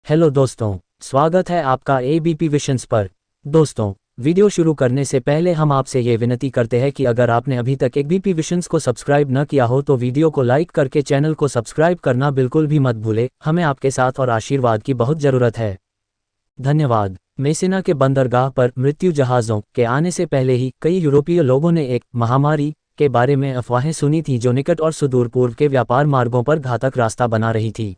Hello दोस्तों, स्वागत है आपका एबीपी विशंस पर। दोस्तों, वीडियो शुरू करने से पहले हम आपसे ये विनती करते हैं कि अगर आपने अभी तक एबीपी विशंस को सब्सक्राइब न किया हो तो वीडियो को लाइक करके चैनल को सब्सक्राइब करना बिल्कुल भी मत भूले। हमें आपके साथ और आशीर्वाद की बहुत ज़रूरत है। धन्यवाद। मेसिना के बंदरगाह पर मृत्यु जहाज़ों के आने से पहले ही कई यूरोपीय लोगों ने एक महामारी के बारे में अफवाहें सुनी थी जो निकट और सुदूर पूर्व के व्यापार मार्गों पर घातक रास्ता बना रही थी।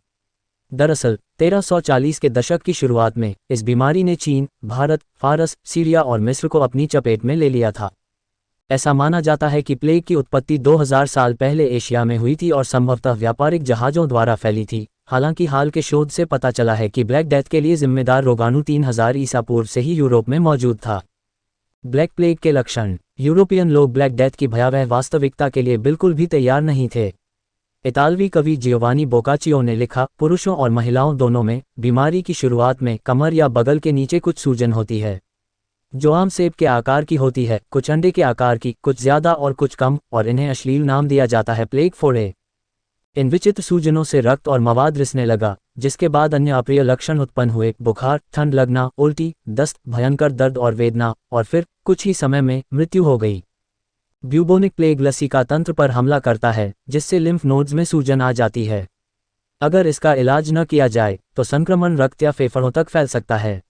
दरअसल 1340 के दशक की शुरुआत में इस बीमारी ने चीन, भारत, फारस, सीरिया और मिस्र को अपनी चपेट में ले लिया था। ऐसा माना जाता है कि प्लेग की उत्पत्ति 2000 साल पहले एशिया में हुई थी और संभवतः व्यापारिक जहाज़ों द्वारा फैली थी। हालांकि हाल के शोध से पता चला है कि ब्लैक डेथ के लिए जिम्मेदार रोगाणु 3000 ईसा पूर्व से ही यूरोप में मौजूद था। ब्लैक प्लेग के लक्षण। यूरोपियन लोग ब्लैक डेथ की भयावह वास्तविकता के लिए बिल्कुल भी तैयार नहीं थे। इतालवी कवि जियोवानी बोकाचियो ने लिखा, पुरुषों और महिलाओं दोनों में बीमारी की शुरुआत में कमर या बगल के नीचे कुछ सूजन होती है जो आम सेब के आकार की होती है, कुछ अंडे के आकार की, कुछ ज्यादा और कुछ कम, और इन्हें अश्लील नाम दिया जाता है प्लेग फोड़े। इन विचित्र सूजनों से रक्त और मवाद रिसने लगा, जिसके बाद अन्य अप्रिय लक्षण उत्पन्न हुए, बुखार, ठंड लगना, उल्टी, दस्त, भयंकर दर्द और वेदना, और फिर कुछ ही समय में मृत्यु हो गई। ब्यूबोनिक प्लेग लसिका तंत्र पर हमला करता है जिससे लिम्फ नोड्स में सूजन आ जाती है। अगर इसका इलाज न किया जाए तो संक्रमण रक्त या फेफड़ों तक फैल सकता है।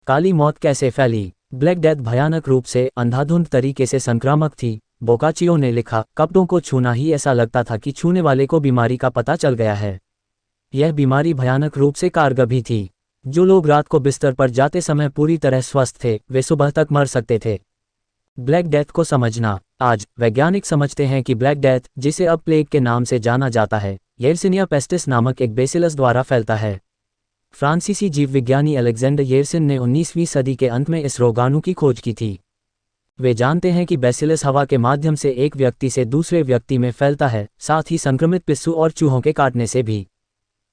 काली मौत कैसे फैली? ब्लैक डेथ भयानक रूप से अंधाधुंध तरीके से संक्रामक थी। बोकाचियो ने लिखा, कपड़ों को छूना ही ऐसा लगता था कि छूने वाले को बीमारी का पता चल गया है। यह बीमारी भयानक रूप से कारगर भी थी। जो लोग रात को बिस्तर पर जाते समय पूरी तरह स्वस्थ थे वे सुबह तक मर सकते थे। ब्लैक डेथ को समझना। आज वैज्ञानिक समझते हैं कि ब्लैक डेथ, जिसे अब प्लेग के नाम से जाना जाता है, येरसिनिया पेस्टिस नामक एक बेसिलस द्वारा फैलता है। फ्रांसीसी जीव विज्ञानी अलेक्जेंडर येरसिन ने 19वीं सदी के अंत में इस रोगाणु की खोज की थी। वे जानते हैं कि बेसिलस हवा के माध्यम से एक व्यक्ति से दूसरे व्यक्ति में फैलता है, साथ ही संक्रमित पिस्सू और चूहों के काटने से भी।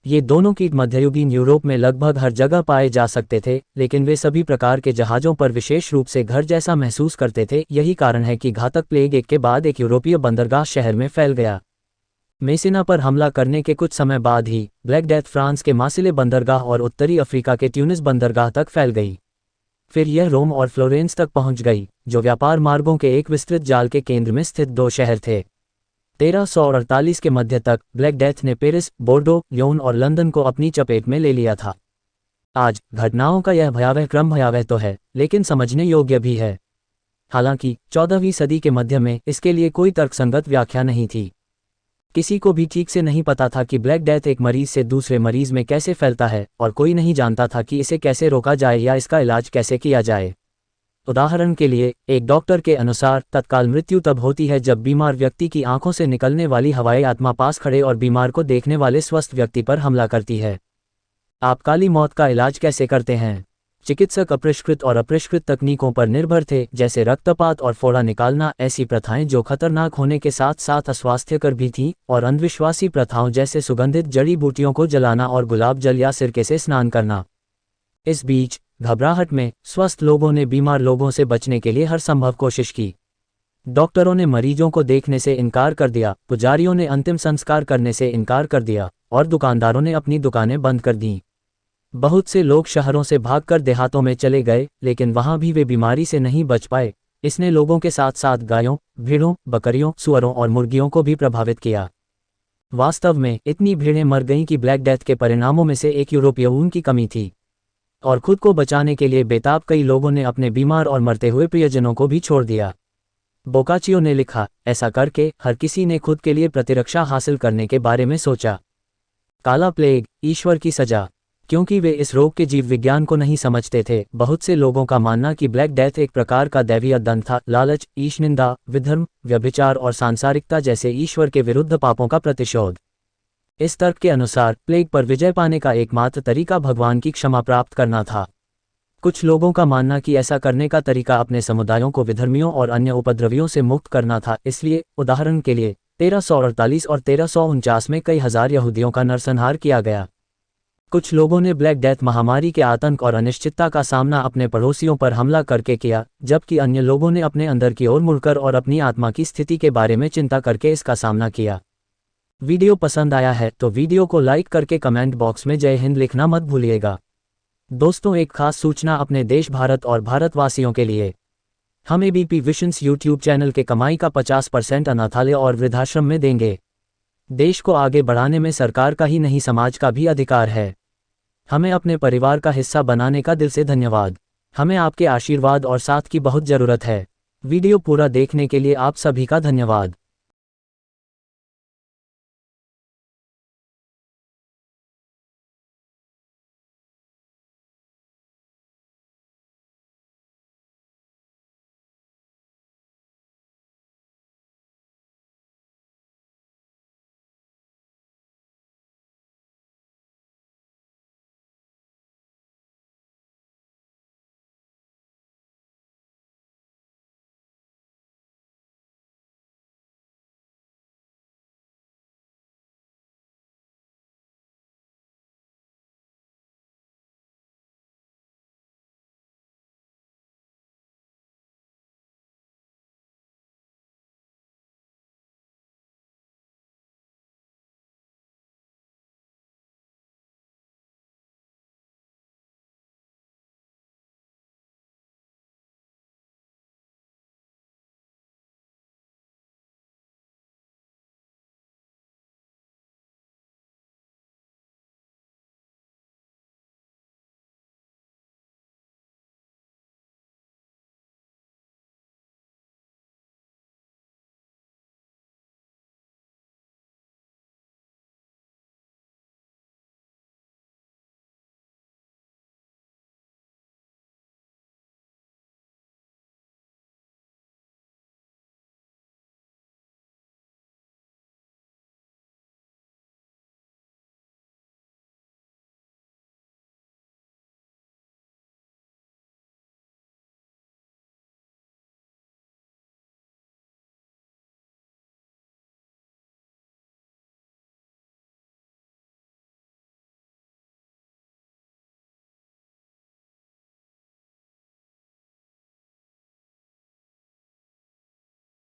ये दोनों कीट मध्ययुगीन यूरोप में लगभग हर जगह पाए जा सकते थे, लेकिन वे सभी प्रकार के जहाज़ों पर विशेष रूप से घर जैसा महसूस करते थे। यही कारण है कि घातक प्लेग एक के बाद एक यूरोपीय बंदरगाह शहर में फैल गया। मेसिना पर हमला करने के कुछ समय बाद ही ब्लैक डेथ फ्रांस के मार्सिले बंदरगाह और उत्तरी अफ्रीका के ट्यूनिस बंदरगाह तक फैल गई। फिर यह रोम और फ्लोरेंस तक पहुंच गई, जो व्यापार मार्गों के एक विस्तृत जाल के केंद्र में स्थित दो शहर थे। 1348 के मध्य तक ब्लैक डेथ ने पेरिस, बोर्डो, ल्योन और लंदन को अपनी चपेट में ले लिया था। आज घटनाओं का यह भयावह क्रम भयावह तो है, लेकिन समझने योग्य भी है। हालांकि 14वीं सदी के मध्य में इसके लिए कोई तर्कसंगत व्याख्या नहीं थी। किसी को भी ठीक से नहीं पता था कि ब्लैक डेथ एक मरीज से दूसरे मरीज में कैसे फैलता है, और कोई नहीं जानता था कि इसे कैसे रोका जाए या इसका इलाज कैसे किया जाए। उदाहरण के लिए, एक डॉक्टर के अनुसार तत्काल मृत्यु तब होती है जब बीमार व्यक्ति की आंखों से निकलने वाली हवाई आत्मा पास खड़े और बीमार को देखने वाले स्वस्थ व्यक्ति पर हमला करती है। आप काली मौत का इलाज कैसे करते हैं? चिकित्सक अपरिष्कृत और अपरिष्कृत तकनीकों पर निर्भर थे, जैसे रक्तपात और फोड़ा निकालना। ऐसी प्रथाएं जो खतरनाक होने के साथ साथ अस्वास्थ्यकर भी थीं, और अंधविश्वासी प्रथाओं जैसे सुगंधित जड़ी बूटियों को जलाना और गुलाब जल या सिरके से स्नान करना। इस बीच घबराहट में स्वस्थ लोगों ने बीमार लोगों से बचने के लिए हर संभव कोशिश की। डॉक्टरों ने मरीजों को देखने से इनकार कर दिया, पुजारियों ने अंतिम संस्कार करने से इनकार कर दिया, और दुकानदारों ने अपनी दुकानें बंद कर दीं। बहुत से लोग शहरों से भागकर देहातों में चले गए, लेकिन वहां भी वे बीमारी से नहीं बच पाए। इसने लोगों के साथ साथ गायों, भेड़ों, बकरियों, सुअरों और मुर्गियों को भी प्रभावित किया। वास्तव में इतनी भेड़ें मर गईं कि ब्लैक डेथ के परिणामों में से एक यूरोपीय ऊन की कमी थी, और खुद को बचाने के लिए बेताब कई लोगों ने अपने बीमार और मरते हुए प्रियजनों को भी छोड़ दिया। बोकाचियो ने लिखा, ऐसा करके हर किसी ने खुद के लिए प्रतिरक्षा हासिल करने के बारे में सोचा। काला प्लेग, ईश्वर की सजा। क्योंकि वे इस रोग के जीव विज्ञान को नहीं समझते थे, बहुत से लोगों का मानना कि ब्लैक डेथ एक प्रकार का दैवीय दंड था। लालच, ईशनिंदा, विधर्म, व्यभिचार और सांसारिकता जैसे ईश्वर के विरुद्ध पापों का प्रतिशोध। इस तर्क के अनुसार प्लेग पर विजय पाने का एकमात्र तरीका भगवान की क्षमा प्राप्त करना था। कुछ लोगों का मानना कि ऐसा करने का तरीका अपने समुदायों को विधर्मियों और अन्य उपद्रवियों से मुक्त करना था। इसलिए उदाहरण के लिए 1348 और 1349 में कई हजार यहूदियों का नरसंहार किया गया। कुछ लोगों ने ब्लैक डेथ महामारी के आतंक और अनिश्चितता का सामना अपने पड़ोसियों पर हमला करके किया, जबकि अन्य लोगों ने अपने अंदर की ओर मुड़कर और अपनी आत्मा की स्थिति के बारे में चिंता करके इसका सामना किया। वीडियो पसंद आया है तो वीडियो को लाइक करके कमेंट बॉक्स में जय हिंद लिखना मत भूलिएगा। दोस्तों, एक खास सूचना अपने देश भारत और भारतवासियों के लिए। हम एबीपी विशंस यूट्यूब चैनल के कमाई का 50% अनाथालय और वृद्धाश्रम में देंगे। देश को आगे बढ़ाने में सरकार का ही नहीं समाज का भी अधिकार है। हमें अपने परिवार का हिस्सा बनाने का दिल से धन्यवाद। हमें आपके आशीर्वाद और साथ की बहुत ज़रूरत है। वीडियो पूरा देखने के लिए आप सभी का धन्यवाद।